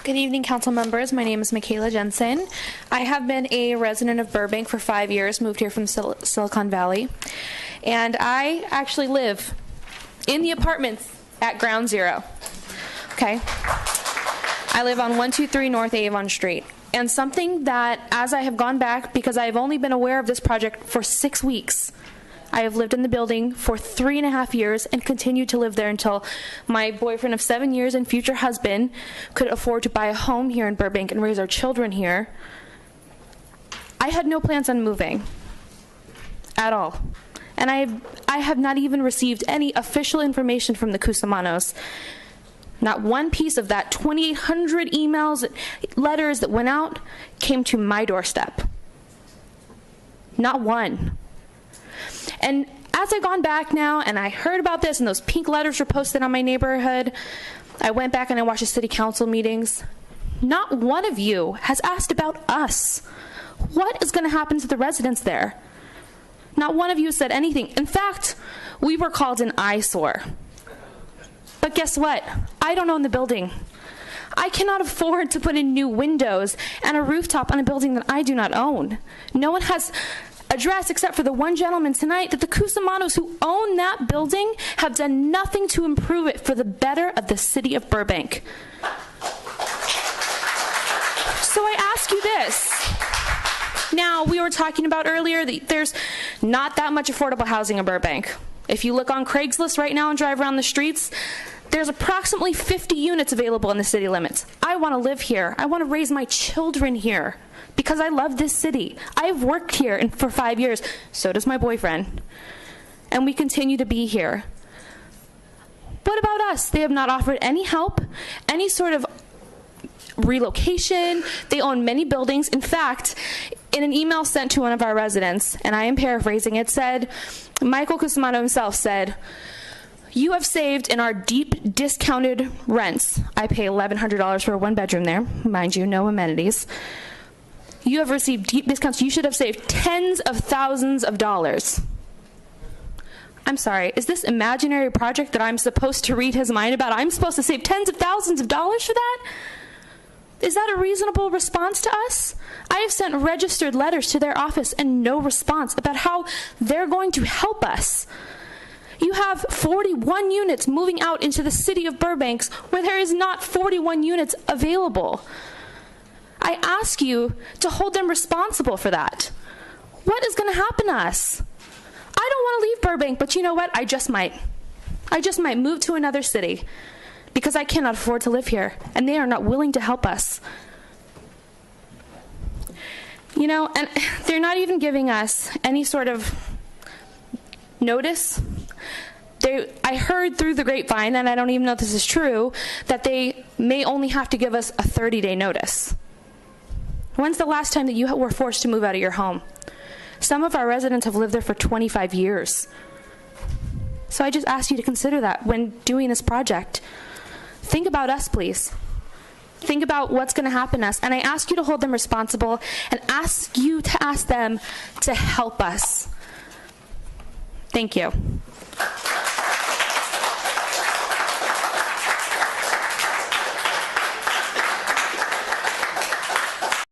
Good evening, council members. My name is Makayla Jensen. I have been a resident of Burbank for 5 years, moved here from Silicon Valley, and I actually live in the apartments at Ground Zero. Okay? I live on 123 North Avon Street. And something that, as I have gone back, because I have only been aware of this project for 6 weeks, I have lived in the building for 3.5 years and continued to live there until my boyfriend of 7 years and future husband could afford to buy a home here in Burbank and raise our children here. I had no plans on moving at all. And I have not even received any official information from the Cusamanos. Not one piece of that 2,800 emails, letters that went out came to my doorstep. Not one. And as I've gone back now and I heard about this and those pink letters were posted on my neighborhood, I went back and I watched the city council meetings. Not one of you has asked about us. What is going to happen to the residents there? Not one of you said anything. In fact, we were called an eyesore. But guess what? I don't own the building. I cannot afford to put in new windows and a rooftop on a building that I do not own. No one has addressed, except for the one gentleman tonight, that the Cusamanos who own that building have done nothing to improve it for the better of the city of Burbank. So I ask you this. Now, we were talking about earlier that there's not that much affordable housing in Burbank. If you look on Craigslist right now and drive around the streets, there's approximately 50 units available in the city limits. I want to live here. I want to raise my children here because I love this city. I've worked here for 5 years. So does my boyfriend. And we continue to be here. What about us? They have not offered any help, any sort of relocation. They own many buildings. In fact, in an email sent to one of our residents, and I am paraphrasing, it said, Michael Cusamano himself said, "You have saved in our deep discounted rents." I pay $1,100 for a one-bedroom there. Mind you, no amenities. "You have received deep discounts. You should have saved tens of thousands of dollars." I'm sorry, is this imaginary project that I'm supposed to read his mind about? I'm supposed to save tens of thousands of dollars for that? Is that a reasonable response to us? I have sent registered letters to their office and no response about how they're going to help us. You have 41 units moving out into the city of Burbank where there is not 41 units available. I ask you to hold them responsible for that. What is going to happen to us? I don't want to leave Burbank, but you know what? I just might. I just might move to another city because I cannot afford to live here, and they are not willing to help us. You know, and they're not even giving us any sort of notice. I heard through the grapevine, and I don't even know if this is true, that they may only have to give us a 30-day notice. When's the last time that you were forced to move out of your home? Some of our residents have lived there for 25 years. So I just ask you to consider that when doing this project. Think about us, please. Think about what's going to happen to us. And I ask you to hold them responsible and ask you to ask them to help us. Thank you.